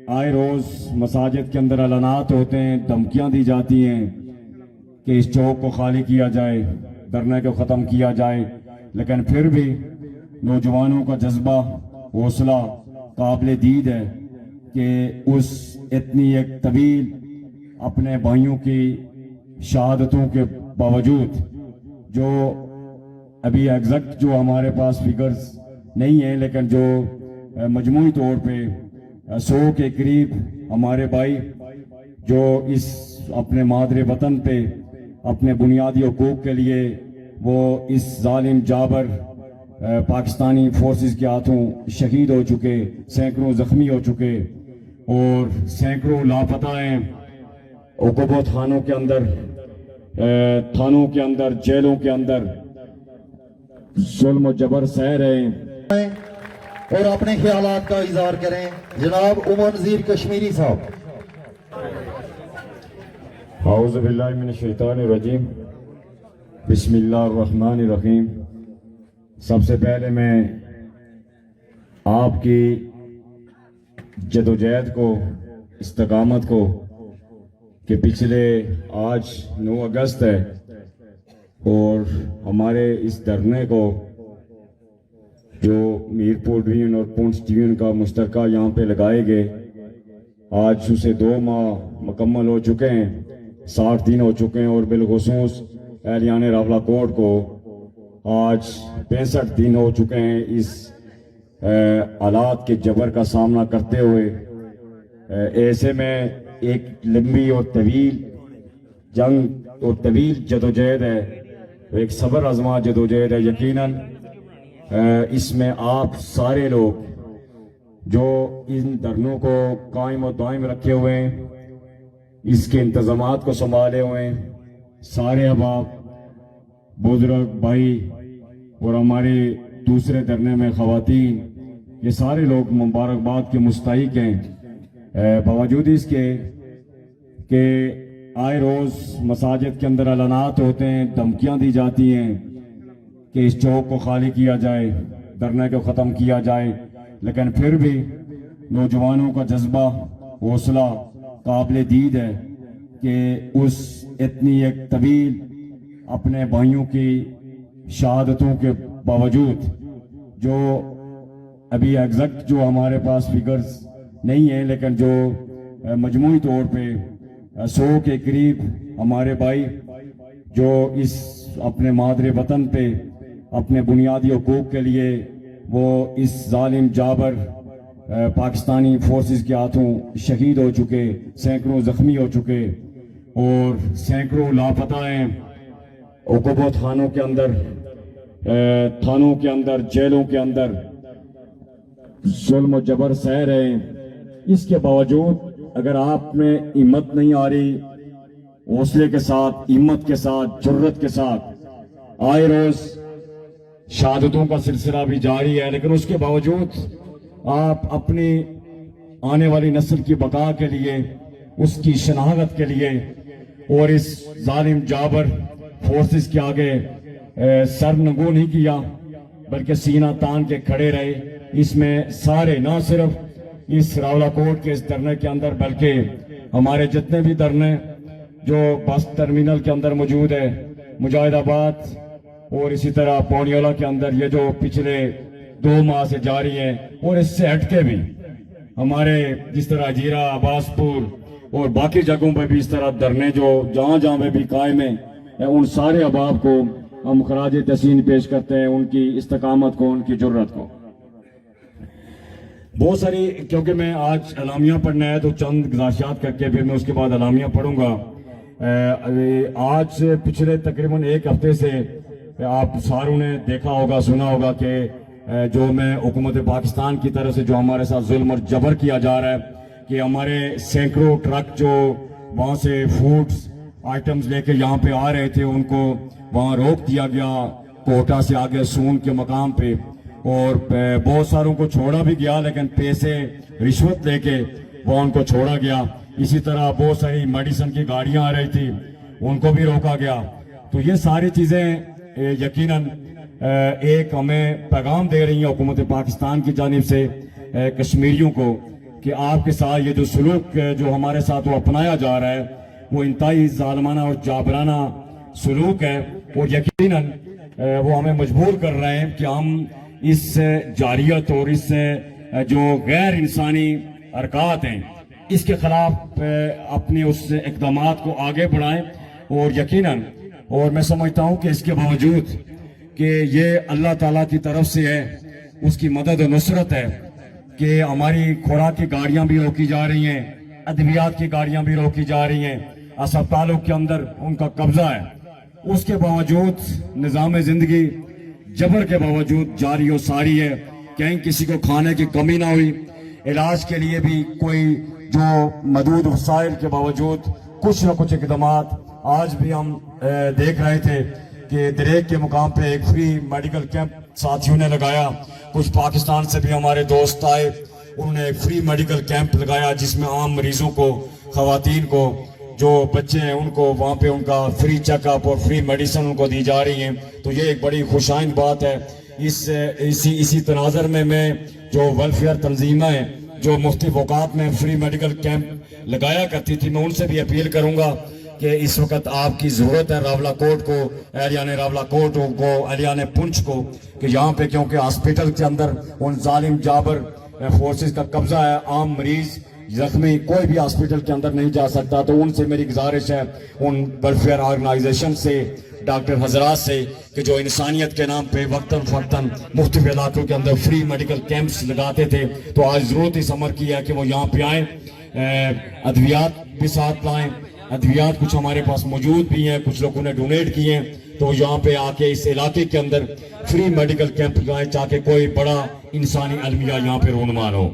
آئے روز مساجد کے اندر اعلانات ہوتے ہیں، دھمکیاں دی جاتی ہیں کہ اس چوک کو خالی کیا جائے، دھرنے کو ختم کیا جائے، لیکن پھر بھی نوجوانوں کا جذبہ، حوصلہ قابل دید ہے کہ اس اتنی ایک طویل اپنے بھائیوں کی شہادتوں کے باوجود، جو ابھی ایگزیکٹ جو ہمارے پاس فگرز نہیں ہیں، لیکن جو مجموعی طور پہ 100 کے قریب ہمارے بھائی جو اس اپنے مادر وطن پہ اپنے بنیادی حقوق کے لیے وہ اس ظالم جابر پاکستانی فورسز کے ہاتھوں شہید ہو چکے، سینکڑوں زخمی ہو چکے اور سینکڑوں لاپتہ ہیں، عقوبہ تھانوں کے اندر جیلوں کے اندر ظلم و جبر سہ رہے ہیں۔ اور اپنے خیالات کا اظہار کریں جناب عمر نذیر کشمیری صاحب۔ اعوذ باللہ من الشیطان الرجیم، بسم اللہ الرحمن الرحیم۔ سب سے پہلے میں آپ کی جدوجہد کو، استقامت کو، کہ پچھلے آج 9 اگست ہے اور ہمارے اس دھرنے کو جو میرپور ڈویژن اور پونچھ ڈویژن کا مشترکہ یہاں پہ لگائے گئے، آج اسے 2 ماہ مکمل ہو چکے ہیں، 60 دن ہو چکے ہیں، اور بالخصوص اہلیان راولہ کوٹ کو آج 65 دن ہو چکے ہیں اس حالات کے جبر کا سامنا کرتے ہوئے۔ ایسے میں ایک لمبی اور طویل جنگ اور طویل جدوجہد ہے، ایک صبر آزما جدوجہد ہے۔ یقیناً اس میں آپ سارے لوگ جو ان دھرنوں کو قائم و دائم رکھے ہوئے ہیں، اس کے انتظامات کو سنبھالے ہوئے ہیں، سارے احباب، بزرگ بھائی اور ہمارے دوسرے دھرنے میں خواتین، یہ سارے لوگ مبارکباد کے مستحق ہیں۔ باوجود اس کے کہ آئے روز مساجد کے اندر اعلانات ہوتے ہیں، دھمکیاں دی جاتی ہیں کہ اس چوک کو خالی کیا جائے، دھرنے کو ختم کیا جائے، لیکن پھر بھی نوجوانوں کا جذبہ، حوصلہ قابل دید ہے کہ اس اتنی ایک طویل اپنے بھائیوں کی شہادتوں کے باوجود، جو ابھی ایگزیکٹ جو ہمارے پاس فگرز نہیں ہیں، لیکن جو مجموعی طور پہ 100 کے قریب ہمارے بھائی جو اس اپنے مادر وطن پہ اپنے بنیادی حقوق کے لیے وہ اس ظالم جابر پاکستانی فورسز کے ہاتھوں شہید ہو چکے، سینکڑوں زخمی ہو چکے اور سینکڑوں لاپتہ ہیں، عقوبہ تھانوں کے اندر جیلوں کے اندر ظلم و جبر سہ رہے ہیں۔ اس کے باوجود اگر آپ میں ہمت نہیں آ رہی، حوصلے کے ساتھ، ہمت کے ساتھ، جرت کے ساتھ، آئے روز شہادتوں کا سلسلہ بھی جاری ہے، لیکن اس کے باوجود آپ اپنی آنے والی نسل کی بقا کے لیے، اس کی شناخت کے لیے اور اس ظالم جابر فورسز کے آگے سر نگو نہیں کیا بلکہ سینہ تان کے کھڑے رہے۔ اس میں سارے، نہ صرف اس راولہ کوٹ کے اس دھرنے کے اندر بلکہ ہمارے جتنے بھی دھرنے جو بس ٹرمینل کے اندر موجود ہے، مجاہد آباد اور اسی طرح پونیولا کے اندر، یہ جو پچھلے 2 ماہ سے جاری ہیں، اور اس سے ہٹ کے بھی ہمارے جس طرح جیرہ، عباس پور اور باقی جگہوں پہ بھی اس طرح دھرنے جو جہاں جہاں پہ بھی قائم ہیں، ان سارے احباب کو ہم خراج تحسین پیش کرتے ہیں، ان کی استقامت کو، ان کی جرت کو۔ بہت ساری، کیونکہ میں آج اعلامیہ پڑھنا ہے تو چند گزارشات کر کے پھر میں اس کے بعد اعلامیہ پڑھوں گا۔ آج پچھلے تقریباً 1 ہفتے سے آپ ساروں نے دیکھا ہوگا، سنا ہوگا کہ جو میں حکومت پاکستان کی طرف سے جو ہمارے ساتھ ظلم اور جبر کیا جا رہا ہے کہ ہمارے سینکڑوں ٹرک جو وہاں سے فوڈز آئٹمز لے کے یہاں پہ آ رہے تھے، ان کو وہاں روک دیا گیا کوٹا سے آگے سون کے مقام پہ، اور بہت ساروں کو چھوڑا بھی گیا، لیکن پیسے رشوت لے کے وہ ان کو چھوڑا گیا۔ اسی طرح بہت ساری میڈیسن کی گاڑیاں آ رہی تھی، ان کو بھی روکا گیا۔ تو یہ ساری چیزیں یقیناً ایک ہمیں پیغام دے رہی ہیں حکومت پاکستان کی جانب سے کشمیریوں کو کہ آپ کے ساتھ یہ جو سلوک جو ہمارے ساتھ وہ اپنایا جا رہا ہے وہ انتہائی ظالمانہ اور جابرانہ سلوک ہے، اور یقیناً وہ ہمیں مجبور کر رہے ہیں کہ ہم اس جاریت اور اس جو غیر انسانی حرکات ہیں اس کے خلاف اپنے اس اقدامات کو آگے بڑھائیں، اور یقیناً اور میں سمجھتا ہوں کہ اس کے باوجود کہ یہ اللہ تعالیٰ کی طرف سے ہے، اس کی مدد و نصرت ہے کہ ہماری خوراک کی گاڑیاں بھی روکی جا رہی ہیں، ادویات کی گاڑیاں بھی روکی جا رہی ہیں، اسپتالوں کے اندر ان کا قبضہ ہے، اس کے باوجود نظام زندگی جبر کے باوجود جاری و ساری ہے، کہیں کسی کو کھانے کی کمی نہ ہوئی، علاج کے لیے بھی کوئی جو محدود وسائل کے باوجود کچھ نہ کچھ اقدامات آج بھی ہم دیکھ رہے تھے کہ دریک کے مقام پہ ایک فری میڈیکل کیمپ ساتھیوں نے لگایا، کچھ پاکستان سے بھی ہمارے دوست آئے، انہوں نے ایک فری میڈیکل کیمپ لگایا جس میں عام مریضوں کو، خواتین کو، جو بچے ہیں ان کو وہاں پہ ان کا فری چیک اپ اور فری میڈیسن ان کو دی جا رہی ہیں، تو یہ ایک بڑی خوشائند بات ہے۔ اسی تناظر میں جو ویلفیئر تنظیمیں ہیں جو مختلف اوقات میں فری میڈیکل کیمپ لگایا کرتی تھی، میں ان سے بھی اپیل کروں گا کہ اس وقت آپ کی ضرورت ہے راولہ کوٹ کو، اہلیان راولہ کوٹ کو، اہلیان پنچ کو، کہ یہاں پہ کیونکہ ہاسپٹل کے اندر ان ظالم جابر فورسز کا قبضہ ہے، عام مریض زخمی کوئی بھی ہاسپٹل کے اندر نہیں جا سکتا، تو ان سے میری گزارش ہے ان ویلفیئر آرگنائزیشن سے، ڈاکٹر حضرات سے، کہ جو انسانیت کے نام پہ وقتاً فوقتاً مختلف علاقوں کے اندر فری میڈیکل کیمپس لگاتے تھے، تو آج ضرورت اس امر کی ہے کہ وہ یہاں پہ آئیں، ادویات بھی ساتھ لائیں، ادویات کچھ ہمارے پاس موجود بھی ہیں، کچھ لوگوں نے ڈونیٹ کیے ہیں، تو یہاں پہ آ کے اس علاقے کے اندر فری میڈیکل کیمپ لگائیں تاکہ کوئی بڑا انسانی المیہ یہاں پہ رونما ہو۔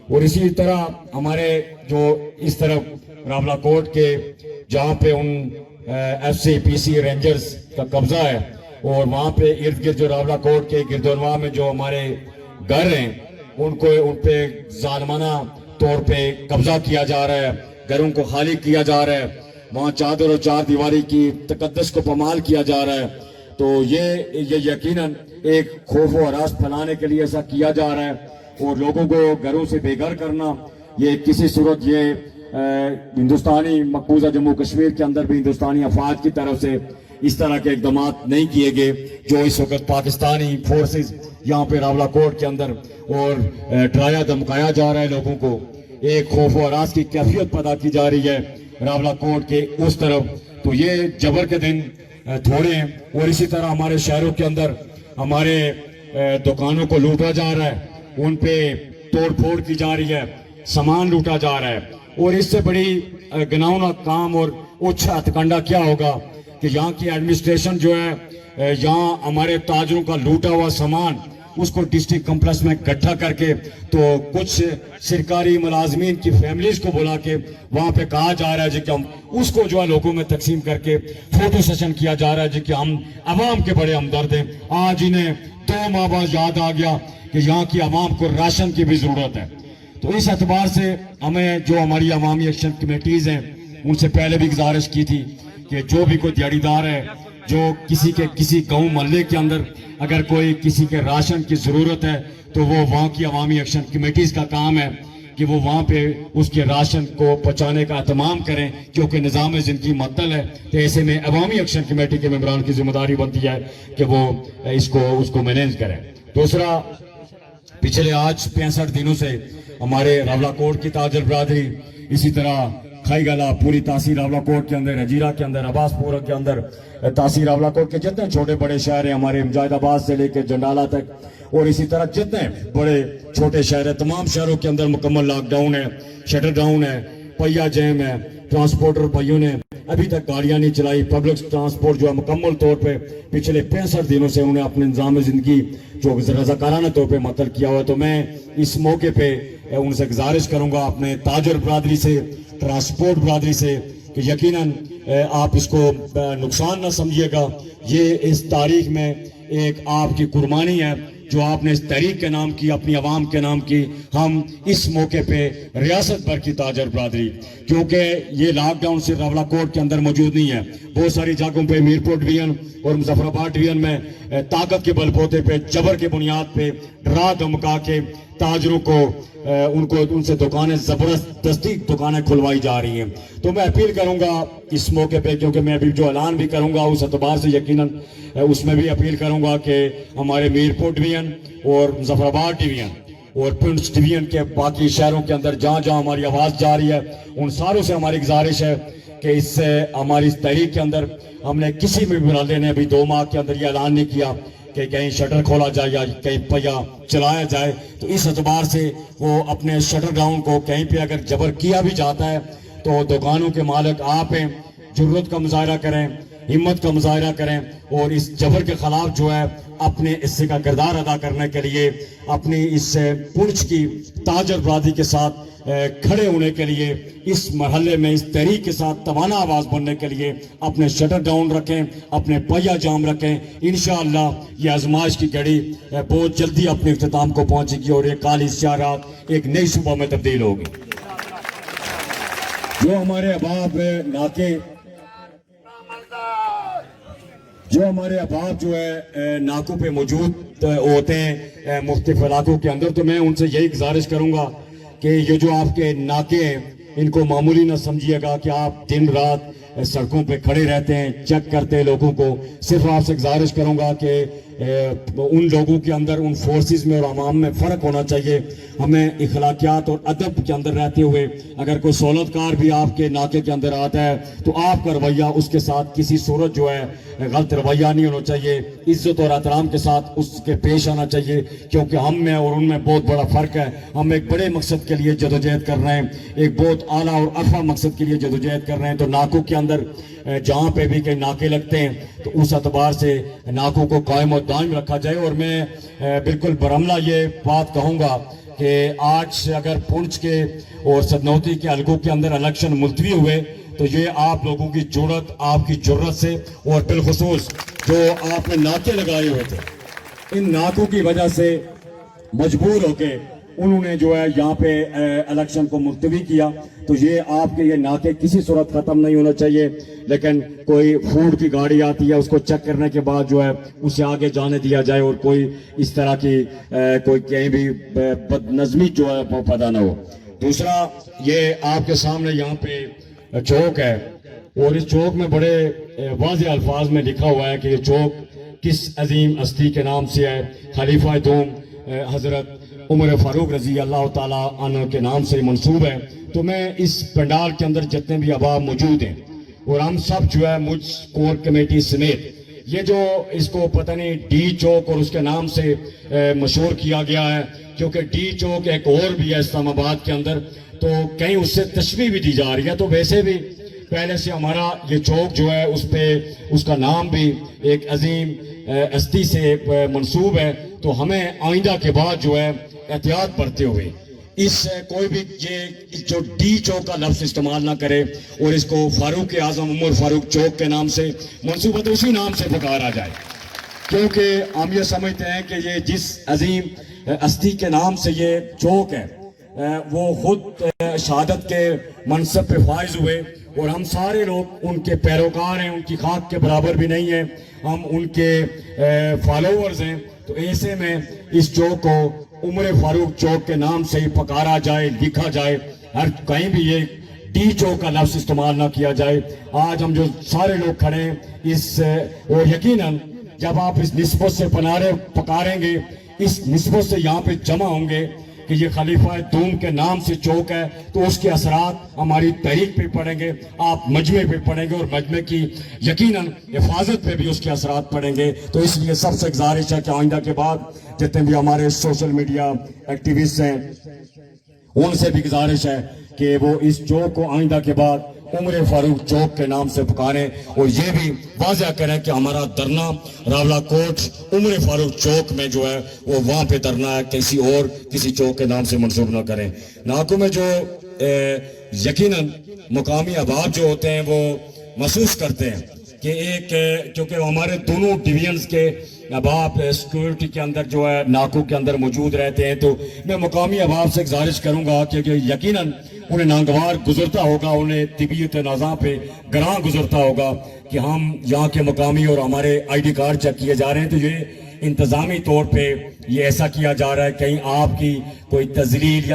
اور اسی طرح ہمارے جو اس طرف راولہ کوٹ کے جہاں پہ ان ایف سی پی سی رینجرز کا قبضہ ہے، اور وہاں پہ ارد گرد جو راولہ کوٹ کے گردونواں میں جو ہمارے گھر ہیں ان پہ ظالمانہ طور پہ قبضہ کیا جا رہا ہے، گھروں کو خالی کیا جا رہا ہے، وہاں چادر اور چار دیواری کی تقدس کو پامال کیا جا رہا ہے، تو یہ یقیناً ایک خوف و ہراس پھیلانے کے لیے ایسا کیا جا رہا ہے، اور لوگوں کو گھروں سے بے گھر کرنا، یہ کسی صورت یہ ہندوستانی مقبوضہ جموں کشمیر کے اندر بھی ہندوستانی افواج کی طرف سے اس طرح کے اقدامات نہیں کیے گئے جو اس وقت پاکستانی فورسز یہاں پہ راولہ کوٹ کے اندر اور ڈرایا دھمکایا جا رہا ہے لوگوں کو، ایک خوف و ہراس کی کیفیت پیدا کی جا رہی ہے راولہ کوٹ کے اس طرف، تو یہ جبر کے دن تھوڑے ہیں۔ اور اسی طرح ہمارے شہروں کے اندر ہمارے دکانوں کو لوٹا جا رہا ہے، ان پہ توڑ پھوڑ کی جا رہی ہے، سامان لوٹا جا رہا ہے، اور اس سے بڑی گناؤنا کام اور اچھا ہتکنڈا کیا ہوگا کہ یہاں کی ایڈمنسٹریشن جو ہے یہاں ہمارے تاجروں کا لوٹا ہوا سامان اس کو ڈسٹرکٹ کمپلیکس میں اکٹھا کر کے تو کچھ سرکاری ملازمین کی فیملیز کو بلا کے وہاں پہ کہا جا رہا ہے جی کہ ہم اس کو جو ہے لوگوں میں تقسیم کر کے فوٹو سیشن کیا جا رہا ہے جی کہ ہم عوام کے بڑے ہمدرد ہیں۔ آج انہیں 2 ماہ بعد یاد آ گیا کہ یہاں کی عوام کو راشن کی بھی ضرورت ہے، تو اس اعتبار سے ہمیں جو ہماری عوامی ایکشن کمیٹیز ہیں ان سے پہلے بھی گزارش کی تھی کہ جو بھی کوئی دیہڑی دار ہے جو کسی گاؤں محلے کے اندر اگر کوئی کسی کے راشن کی ضرورت ہے تو وہ وہاں کی عوامی ایکشن کمیٹیز کا کام ہے کہ وہ وہاں پہ اس کے راشن کو پہنچانے کا اہتمام کریں، کیونکہ نظام زندگی معطل ہے، تو ایسے میں عوامی ایکشن کمیٹی کے ممبران کی ذمہ داری بنتی ہے کہ وہ اس کو مینیج کریں۔ دوسرا، پچھلے آج 65 دنوں سے ہمارے راولہ کوٹ کی تاجر برادری، اسی طرح کھائی گلا پوری تحصیل راولہ کوٹ کے اندر، ہجیرہ کے اندر، عباس پورہ کے اندر، تحصیل راولہ کوٹ کے جتنے چھوٹے بڑے شہر ہیں ہمارے مجاہد آباد سے لے کے جنڈالہ تک، اور اسی طرح جتنے بڑے چھوٹے شہر ہیں تمام شہروں کے اندر مکمل لاک ڈاؤن ہے، شٹر ڈاؤن ہے، پہیا جیم ہے، ٹرانسپورٹر بھائیوں نے ابھی تک گاڑیاں نہیں چلائی، پبلک ٹرانسپورٹ جو ہے مکمل طور پہ پچھلے 65 دنوں سے انہوں نے اپنے نظام زندگی جو رضاکارانہ طور پہ معطل کیا ہوا، تو میں اس موقع پہ ان سے گزارش کروں گا اپنے تاجر برادری سے، ٹرانسپورٹ برادری سے کہ یقیناً آپ اس کو نقصان نہ سمجھیے گا، یہ اس تاریخ میں ایک آپ کی قربانی ہے جو آپ نے اس تحریک کے نام کی، اپنی عوام کے نام کی۔ ہم اس موقع پہ ریاست بھر کی تاجر برادری، کیونکہ یہ لاک ڈاؤن صرف راولہ کوٹ کے اندر موجود نہیں ہے، بہت ساری جگہوں پہ میرپور ڈویژن اور مظفر آباد ڈویژن میں طاقت کے بل بوتے پہ، جبر کے بنیاد پہ ڈرا دھمکا کے تاجروں کو ان سے دکانیں زبردستی دکانیں کھلوائی جا رہی ہیں. تو میں اپیل کروں گا اس موقع پہ, کیونکہ میں ابھی جو اعلان بھی کروں گا اس اعتبار سے یقیناً اس میں بھی اپیل کروں گا کہ ہمارے میرپور ڈویژن اور مظفر آباد ڈویژن اور پنچ ڈویژن کے باقی شہروں کے اندر جہاں جہاں ہماری آواز جا رہی ہے, ان ساروں سے ہماری گزارش ہے کہ اس سے ہماری اس تحریک کے اندر ہم نے کسی بھی مرحلے نے ابھی 2 ماہ کے اندر یہ اعلان نہیں کیا کہ کہیں شٹر کھولا جائے یا کہیں پہیا چلایا جائے. تو اس اعتبار سے وہ اپنے شٹر ڈاؤن کو کہیں پہ اگر جبر کیا بھی جاتا ہے تو دکانوں کے مالک آپ ہیں, جرت کا مظاہرہ کریں, ہمت کا مظاہرہ کریں اور اس جبر کے خلاف جو ہے اپنے حصے کا کردار ادا کرنے کے لیے, اپنی اس پنچ کی تاجر برادری کے ساتھ کھڑے ہونے کے لیے, اس مرحلے میں اس تحریک کے ساتھ توانا آواز بننے کے لیے اپنے شٹر ڈاؤن رکھیں, اپنے پہیا جام رکھیں. انشاءاللہ یہ آزمائش کی گھڑی بہت جلدی اپنے اختتام کو پہنچے گی اور یہ کالی سیاہ رات ایک نئی صبح میں تبدیل ہوگی. جو ہمارے احباب جو ہے ناکوں پہ موجود ہوتے ہیں مختلف علاقوں کے اندر, تو میں ان سے یہی گزارش کروں گا کہ یہ جو آپ کے ناکے ہیں ان کو معمولی نہ سمجھیے گا کہ آپ دن رات سڑکوں پہ کھڑے رہتے ہیں, چیک کرتے ہیں لوگوں کو. صرف آپ سے گزارش کروں گا کہ ان لوگوں کے اندر, ان فورسز میں اور عوام میں فرق ہونا چاہیے. ہمیں اخلاقیات اور ادب کے اندر رہتے ہوئے اگر کوئی سہولت کار بھی آپ کے ناکے کے اندر آتا ہے تو آپ کا رویہ اس کے ساتھ کسی صورت جو ہے غلط رویہ نہیں ہونا چاہیے, عزت اور احترام کے ساتھ اس کے پیش آنا چاہیے, کیونکہ ہم میں اور ان میں بہت بڑا فرق ہے. ہم ایک بڑے مقصد کے لیے جدوجہد کر رہے ہیں, ایک بہت اعلیٰ اور ارفع مقصد کے لیے جدوجہد کر رہے ہیں. تو ناکوں کے اندر جہاں پہ بھی کہیں ناکے لگتے ہیں تو اس اعتبار سے ناکوں کو قائم و دائم رکھا جائے. اور میں بالکل برملہ یہ بات کہوں گا کہ آج اگر پنچ کے اور سدنوتی کے حلقوں کے اندر الیکشن ملتوی ہوئے تو یہ آپ لوگوں کی جرت, آپ کی جرت سے, اور بالخصوص جو آپ نے ناکے لگائے ہوئے تھے, ان ناکوں کی وجہ سے مجبور ہو کے انہوں نے جو ہے یہاں پہ الیکشن کو ملتوی کیا. تو یہ آپ کے یہ ناکے کسی صورت ختم نہیں ہونا چاہیے, لیکن کوئی فوڈ کی گاڑی آتی ہے اس کو چیک کرنے کے بعد جو ہے اسے آگے جانے دیا جائے اور کوئی اس طرح کی کوئی کہیں بھی بد نظمی جو ہے وہ پیدا نہ ہو. دوسرا یہ آپ کے سامنے یہاں پہ چوک ہے اور اس چوک میں بڑے واضح الفاظ میں لکھا ہوا ہے کہ یہ چوک کس عظیم ہستی کے نام سے ہے. خلیفہ دوم حضرت عمر فاروق رضی اللہ تعالیٰ عنہ کے نام سے منسوب ہے. تو میں اس پنڈال کے اندر جتنے بھی احباب موجود ہیں اور ہم سب جو ہے مجھ کور کمیٹی سمیت یہ جو اس کو پتہ نہیں ڈی چوک اور اس کے نام سے مشہور کیا گیا ہے, کیونکہ ڈی چوک ایک اور بھی ہے اسلام آباد کے اندر, تو کہیں اس سے تشبیہ بھی دی جا رہی ہے. تو ویسے بھی پہلے سے ہمارا یہ چوک جو ہے اس پہ اس کا نام بھی ایک عظیم ہستی سے منسوب ہے. تو ہمیں آئندہ کے بعد جو ہے احتیاط برتتے ہوئے اس کوئی بھی یہ جو ڈی چوک کا لفظ استعمال نہ کرے اور اس کو فاروق اعظم عمر فاروق چوک کے نام سے منسوبت اسی نام سے پکارا جائے, کیونکہ ہم یہ سمجھتے ہیں کہ یہ جس عظیم ہستی کے نام سے یہ چوک ہے وہ خود شہادت کے منصب پہ فائز ہوئے اور ہم سارے لوگ ان کے پیروکار ہیں, ان کی خاک کے برابر بھی نہیں ہیں, ہم ان کے فالوورز ہیں. تو ایسے میں اس چوک کو عمر فاروق چوک کے نام سے ہی پکارا جائے, لکھا جائے, ہر کہیں بھی یہ ڈی چوک کا لفظ استعمال نہ کیا جائے. آج ہم جو سارے لوگ کھڑے ہیں اس اور یقیناً جب آپ اس نسبت سے پکاریں گے, اس نسبت سے یہاں پہ جمع ہوں گے کہ یہ خلیفہ دوم کے نام سے چوک ہے, تو اس کے اثرات ہماری تحریک پہ پڑیں گے, آپ مجمع پہ پڑیں گے اور مجمع کی یقیناً حفاظت پہ بھی اس کے اثرات پڑیں گے. تو اس لیے سب سے گزارش ہے کہ آئندہ کے بعد جتنے بھی ہمارے سوشل میڈیا ایکٹیوسٹ ہیں ان سے بھی گزارش ہے کہ وہ اس چوک کو آئندہ کے بعد عمر فاروق چوک کے نام سے پکاریں اور یہ بھی واضح کریں کہ ہمارا دھرنا راولہ کوٹ عمر فاروق چوک میں جو ہے وہ وہاں پہ دھرنا ہے, کسی چوک کے نام سے منسوب نہ کریں. ناکوں میں جو یقیناً مقامی احباب جو ہوتے ہیں وہ محسوس کرتے ہیں کہ ایک کیونکہ ہمارے دونوں ڈویژنز کے احباب سیکورٹی کے اندر جو ہے ناکوں کے اندر موجود رہتے ہیں. تو میں مقامی احباب سے گزارش کروں گا کہ یقیناً انہیں ناگوار گزرتا ہوگا, انہیں طبیعت نازاں پہ گراں گزرتا ہوگا کہ ہم یہاں کے مقامی اور ہمارے آئی ڈی کارڈ چیک کیے جا رہے ہیں. تو یہ انتظامی طور پہ یہ ایسا کیا جا رہا ہے کہیں آپ کی کوئی تذلیل یا